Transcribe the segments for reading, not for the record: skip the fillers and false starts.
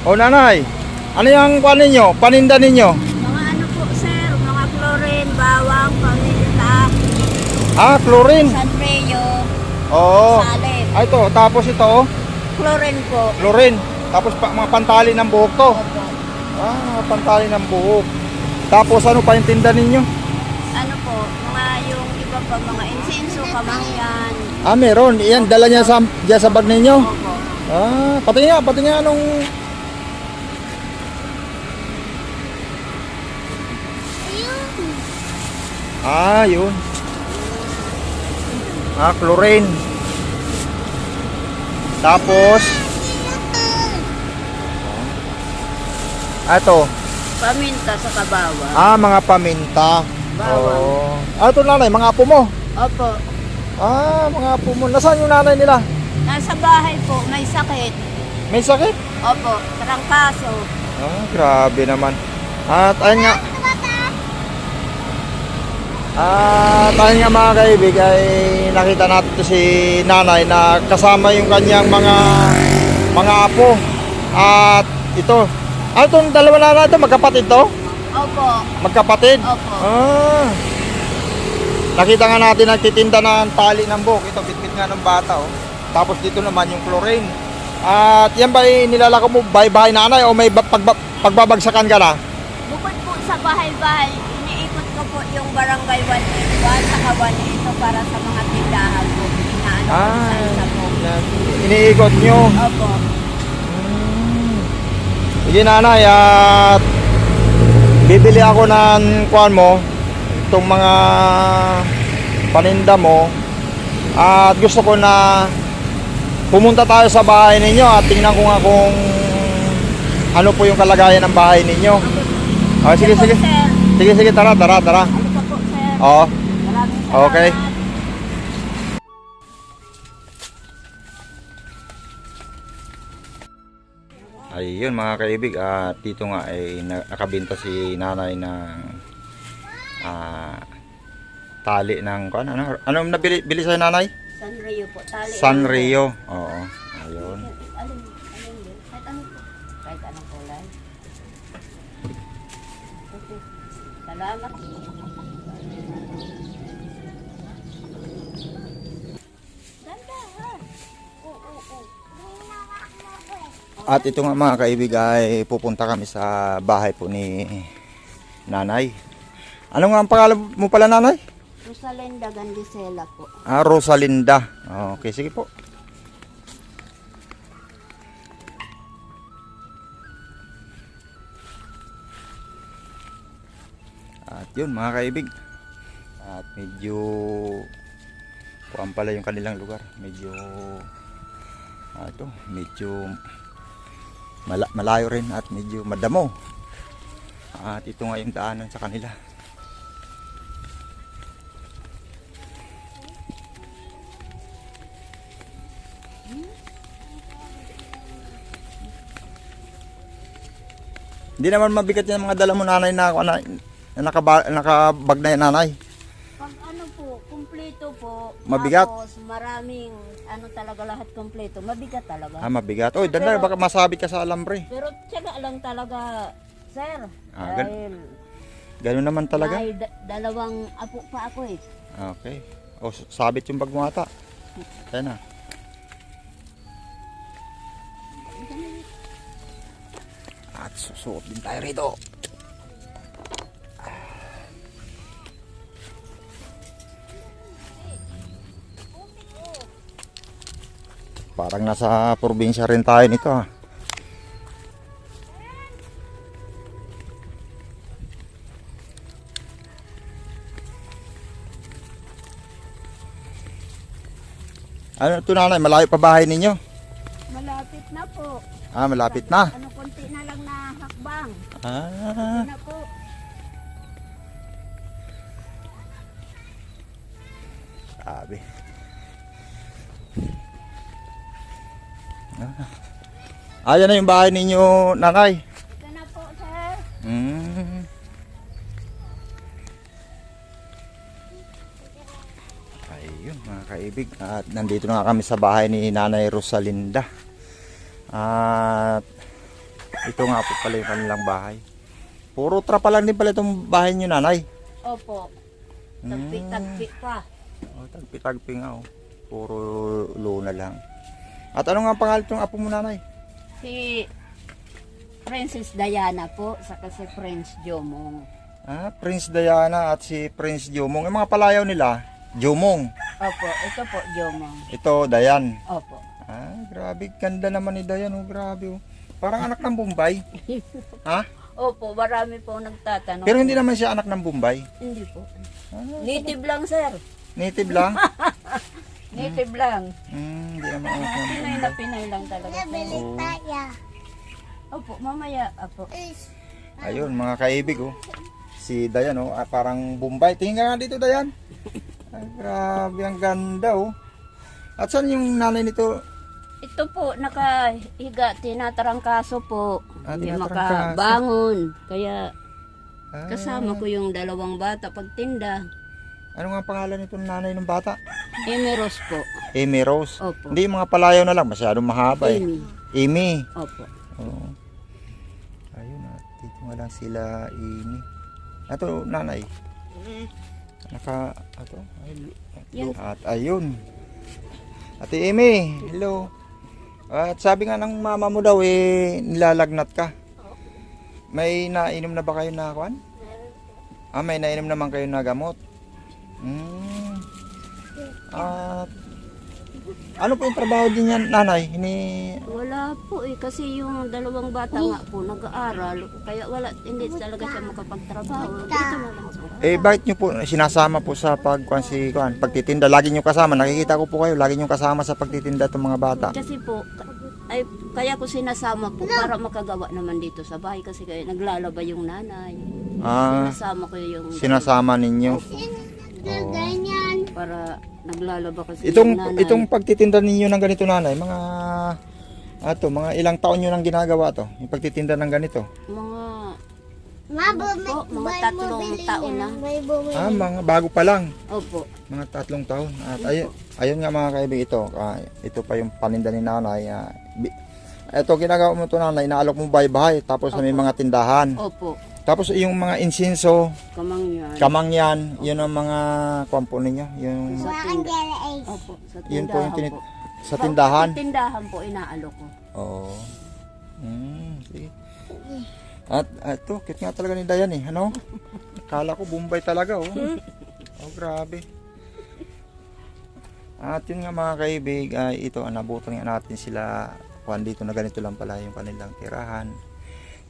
O nanay, ano yung kuan ninyo? Paninda ninyo? Mga ano po sir, mga chlorine, bawang, paminta, Chlorine. sanreo, Oo. salin. Ito, tapos ito, Chlorine po. chlorine. Tapos mga pantali ng buhok to. Opo. Mga pantali ng buhok. Tapos ano pa yung tinda ninyo? Ano po, mga yung iba pa, mga insenso, kamangyan. Meron. Iyan, dala niya dyan sa bag ninyo. Opo. Pati nga anong... Yun. Chlorine. Tapos, ito. Paminta sa kabawa. Mga paminta. Bawang. Ito nanay, mga apo mo. Opo. Mga apo mo. Nasaan yung nanay nila? Nasa bahay po, may sakit. May sakit? Opo, trangkaso. Grabe naman. At ayun nga. Ayun nga mga kaibig, ay nakita natin si nanay na kasama yung kanyang mga apo. At ito. Itong dalawa na ito, magkapatid to? Opo. Magkapatid? Opo. Nakita nga natin nagtitinda ng tali ng buhok. Ito, bitbit nga ng bata. Oh. Tapos dito naman yung chlorine. At yan ba nilalako mo bahay-bahay nanay o may pagbabagsakan ka na? Bukod po sa bahay-bahay, iniikot ko po yung barangay 181 saka 182 para sa mga tindahan po. Inaano ko sa isa po. Iniikot nyo. Opo. Sige nanay, at bibili ako ng kuan mo, itong mga paninda mo. At gusto ko na pumunta tayo sa bahay ninyo at tingnan ko nga kung ano po yung kalagayan ng bahay ninyo. Sige. Po, sir. Sige, tara. Ano pa po, sir? Oo. Maraming salamat. Okay. Ayun mga kaibig, at dito nga ay nakabenta si nanay ng tali ng ano nabili sa'yo nanay? Sanrio po. Tali. Sanrio. Oo. Ayun. Alin din? Kahit ano po. Kahit anong kulay. Okay. Salamat. Ganda ha. Oo. At ito nga mga kaibig ay pupunta kami sa bahay po ni nanay. Ano nga ang pangalan mo pala nanay? Rosalinda Gandisela po. Rosalinda. Okay, sige po. At yun mga kaibig. At medyo kuwan pala yung kanilang lugar. Medyo medyo malayo rin at medyo madamo. At ito nga yung daanan sa kanila. Hindi naman mabigat yung mga dala mo nanay na nakabag na yan nanay. Pag ano po, kumpleto po. Mabigat? Tapos maraming ano talaga lahat kumpleto. Mabigat talaga. Mabigat. Oy, danda baka masabit ka sa alambre. Pero tiyaga lang talaga, sir. Ganun naman talaga. Dahil dalawang apo pa ako eh. Okay. Sabit yung bag mo ata. Ayan na. At susuot din tayo rito. Parang nasa probinsya rin tayo nito ha. Ano ito nanay? Malayo pa bahay ninyo? Malapit na po. Malapit na. Ano, konti na lang na hakbang. Ah. Na po. Sabi. Ayan na yung bahay ninyo, nanay. Ito na po, sir. Ayun mga kaibig. At nandito na kami sa bahay ni Nanay Rosalinda. At Ito nga po pala yung kanilang bahay. Puro trapa lang din pala itong bahay niyo, nanay. Opo. Tagpi-tagpi pa. Oh, tagpi-tagpi nga, oh. Puro luna lang. At ano nga ang pangalan ng apo mo, nanay? Si Princess Diana po, saka si Prince Jomong. Ah, Prince Diana at si Prince Jomong. Yung mga palayaw nila, Jomong. Opo, ito po Jomong. Ito, Dayan. Opo. Ah, grabe. Ganda naman ni Dayan, oh. Grabe, oh. Parang anak ng Bombay. Ha? Opo, marami po nagtatanong. Pero hindi naman siya anak ng Bombay. Hindi po. Ah, Native lang, sir. native lang. Native lang. Hindi naman anak ng Pinay Bombay. na Pinay lang talaga. Oo. Opo, mamaya. Opo. Ayun, mga kaibig, oh. Si Dayan, oh. Parang Bombay. Tingin nga dito, Dayan. Ay, grabe, ang ganda, oh. At saan yung nanay nito? Ito po, nakahiga, tinatarangkaso po. Ah, Hindi tinatarangkaso. makabangon. Kaya Ah, kasama ko yung dalawang bata pagtinda. ano nga pangalan nito nanay ng bata? Emeros po. Amy Rose. Opo. Hindi, mga palayaw na lang. Masyadong mahaba, eh. Amy. Amy. Opo. Oo. Ayun, at dito nga lang sila Amy. Ato, nanay. Ato. Yan. At ayun. Ate Amy, hello. At sabi nga ng mama mo daw, nilalagnat ka. May nainom na ba kayo na kuan? Ah, may nainom naman kayo na gamot. At ano po yung trabaho din yan, nanay? Wala po kasi yung dalawang bata nga po nag-aaral. Kaya hindi talaga siya makapagtrabaho. Dito na lang po. Bakit nyo po sinasama po sa pagtitinda? Lagi nyo kasama. Nakikita ko po kayo, lagi nyo kasama sa pagtitinda itong mga bata. Kasi po, kaya ko sinasama po para makagawa naman dito sa bahay. Kasi kaya naglalaba yung nanay. Ah, Sinasama ko yung... sinasama ninyo. Para naglalaba kasi yung nanay. Itong pagtitinda ninyo ng ganito, nanay, mga ilang taon nyo nang ginagawa to? Yung pagtitinda ng ganito? Mga 3 taon na. Mga bago pa lang. Opo. Mga 3 taon. At ayun nga mga kaibig, ito pa yung paninda ni nanay. Ito ginagawa mo to, nanay, inaalok mo bahay-bahay, tapos may mga tindahan. Opo. Tapos yung mga insinso, Kamangyan. kamangyan, yun ang mga kwampo ninyo. Yung, Sa tindahan. Opo. Sa tindahan yun po yung po. sa tindahan. Sa tindahan po, inaalok ko. Oo. Sige. At ito, cute nga talaga ni Dayan, eh. Ano? Akala ko Bombay talaga, oh. Oh, grabe. At yun nga mga kaibig, ito, nabutan nga natin sila. Kuhan dito na ganito lang pala yung kanilang tirahan.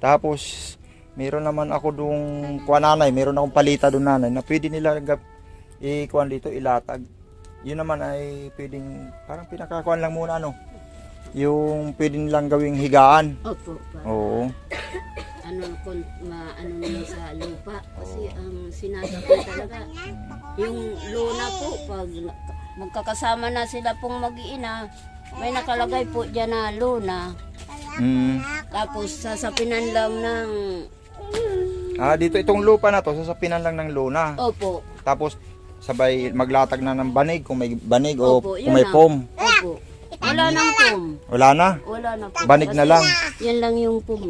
Tapos, meron naman ako dung nanay, meron akong palita doon, nanay, na pwede nila kuhan dito, ilatag. Yun naman ay pwedeng, parang pinakakuhan lang muna, yung pwede nilang gawing higaan. Opo. Oo. Ano naman sa lupa. Kasi ang sinasabi talaga, yung luna po, pag magkakasama na sila pong mag-iina, may nakalagay po dyan na luna. Tapos sasapinan lang ng... Dito itong lupa na to, sasapinan lang ng luna. Opo. Tapos sabay maglatag na ng banig, kung may banig Opo, o yun kung may na. pom. Opo. Wala nang pum. Wala na. Wala na po. Banig na Kasi lang. Yan lang yung pum.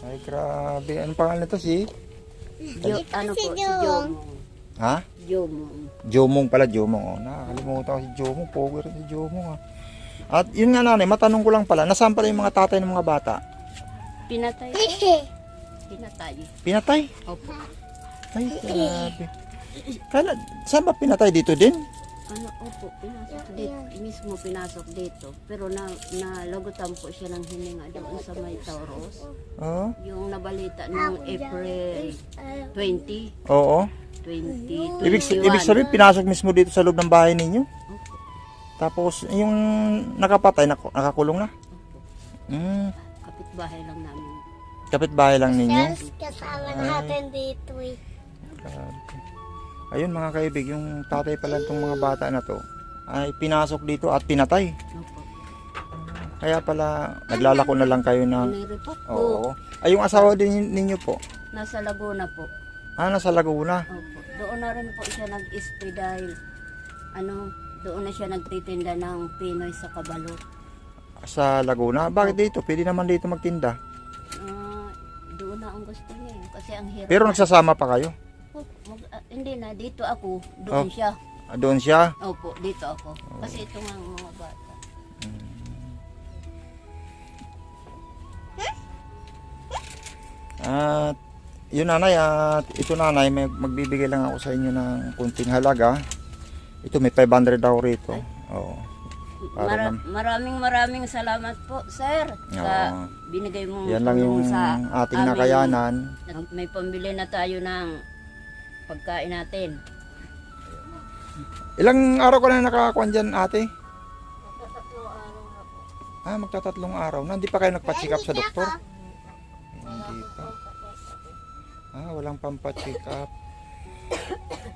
Ay, grabe. Anong pangalan nito, si? Ano po, si Jomong. Ha? Jomong. Jomong pala, Jomong. Oh, nakakalimutan ko si Jomong. Power si Jomong, ha. At yun nga, nanay, matanong ko lang pala, nasaan pala yung mga tatay ng mga bata? Pinatay. Pinatay. Pinatay? Opo. Ay, grabe. Saan ba pinatay? Dito din? Opo, pinasok dito. Mismo pinasok dito. Pero nalagutan po siya ng hininga doon sa may Tauros. Oo. Yung nabalita noong April 20. Oo. 2021. Ibig sabihin, pinasok mismo dito sa loob ng bahay ninyo? Opo. Tapos, yung nakapatay, nakakulong na? Kapitbahay lang namin. Kapitbahay lang ninyo? Kasama natin dito eh. Grabe. Ayun mga kaibig, yung tatay pala itong mga bata na to ay pinasok dito at pinatay. Opo. Kaya pala naglalako na lang kayo na... Nireport po. Oo. Ay, yung asawa din ninyo po? Nasa Laguna po. Nasa Laguna. Opo. Doon na rin po siya nag-stay dahil doon na siya nagtitinda ng Pinoy sa Kabalo. sa Laguna. Bakit dito? Pwede naman dito magtinda. Doon na ang gusto niya eh, kasi ang hirap. Pero nagsasama pa kayo? Hindi na, dito ako, doon siya. Doon siya? Opo, dito ako. Kasi ito nga ang mga bata. At yun nanay, at ito nanay, magbibigay lang ako sa inyo ng kunting halaga. Ito may 500 daw rito. Oo. Para Maraming salamat po, sir. Sa Oo. binigay mong Yan lang yung tulong sa ating amin. nakayanan. May pambili na tayo ng pagkain natin. Ilang araw ka na nakakuan dyan, ate? Magtatatlong araw na. Hindi pa kayo nagpa-check up sa doktor? Hindi pa. Walang pampa-check up.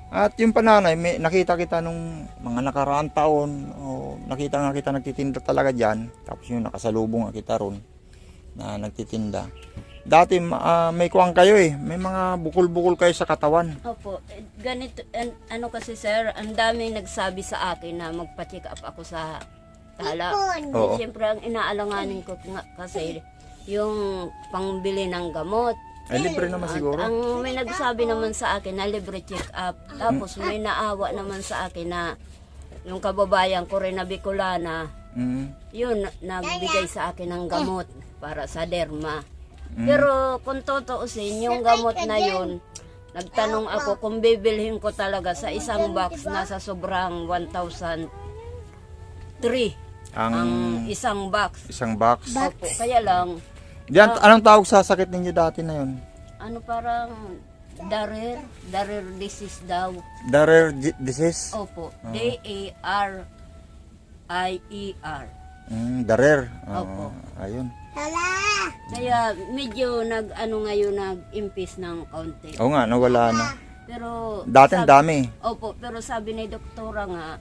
At yung pananay, nakita kita nung mga nakaraang taon, nakita nagtitinda talaga dyan. Tapos yung nakasalubong kita ron na nagtitinda. Dati may kuwang kayo eh, may mga bukol-bukol kayo sa katawan. Opo, ganito, ano kasi sir, ang daming nagsabi sa akin na magpa-check up ako sa tala. Oo. Siyempre ang inaalanganin ko nga kasi yung pangbili ng gamot. Ay, libre naman siguro. Ang may nagsabi naman sa akin na libre check up. Tapos may naawa naman sa akin na yung kababayan ko rin na Bicolana, yun, nagbigay sa akin ng gamot para sa derma. Pero kung tutuusin, yung gamot na yun, nagtanong ako kung bibilhin ko talaga sa isang box na sa sobrang 1,003 ang isang box. Isang box. Opo, kaya lang, Diyan, anong tawag sa sakit ninyo dati na yun? ano parang darer disease daw. Darer disease? Opo, DARIER. Darer. Opo. Ayun. Kaya medyo nag-impis ng kaunti. Oo nga, nawala na. Pero Dati ang dami. Opo, pero sabi ni doktora nga,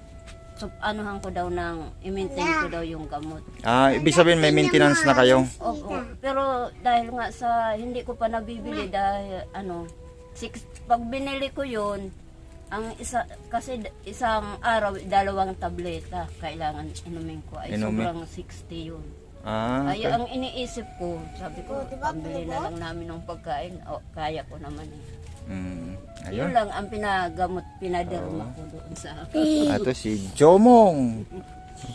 anuhan ko daw i-maintain ko daw yung gamot. Ibig sabihin may maintenance na kayo. Opo, pero dahil nga sa hindi ko pa nabibili dahil pag binili ko yun, ang isang araw 2 tableta kailangan inumin ko ay sobrang 60 yun. Ay, ang iniisip ko, sabi ko, pambili na lang namin ng pagkain. Kaya ko naman eh. Yun Ayun. lang ang pinaderma ko doon sa Ito si Jomong.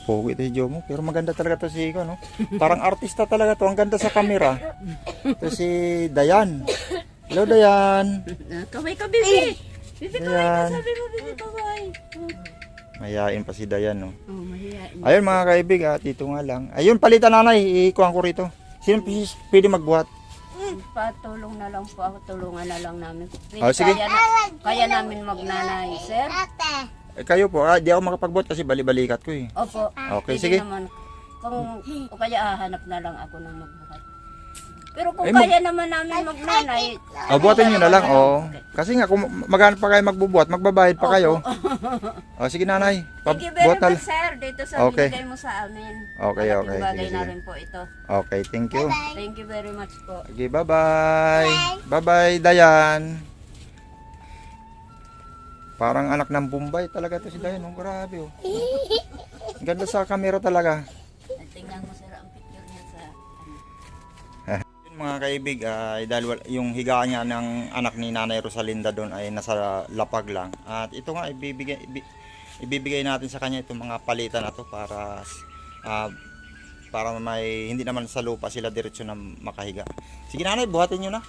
Pogi ito si Jomong. Pero maganda talaga to si no? Parang artista talaga to. Ang ganda sa camera. Ito si Dayan. Hello, Dayan. Kaway ka, bibi! Bibi, kaway ka! Dayan. Sabi mo, bibi, kaway! Mayayain pa si Dayan, no? Mahihain. Ayun mga kaibig, dito nga lang. Ayun, palitan nanay. Ikuhan ko rito. Sino pwede magbuhat? Patulong na lang po ako, tulungan na lang namin. Sige. Kaya namin magnanay, sir? Kayo po, di ako makapagbuhat kasi bali-balikat ko eh. Opo. Okay, Pwede sige. Naman, o kaya hahanap na lang ako ng magbuhat. Pero kung Eh, kaya naman namin magnanay, Buhatin nyo na lang, Kasi nga, kung maghanap pa kayo magbubuhat, magbabayad pa kayo. Sige nanay, thank you very buhat na much, sir, dito sa Okay. binigay mo sa amin. Okay, Malaking okay. bagay Sige, na sige. rin po ito. Okay, thank you. Thank you very much po. Okay, bye-bye. Bye-bye, Dayan. Parang anak ng Bombay talaga to si Dayan. Grabe, Ang ganda sa camera talaga. Tingnan mo, sir, ang picture niya sa... Yun, mga kaibig, dahil yung higaan niya ng anak ni Nanay Rosalinda doon ay nasa lapag lang. At ito nga, ibibigay natin sa kanya itong mga palitan na to para may hindi naman sa lupa sila diretso na makahiga. Sige nanay, buhatin nyo na.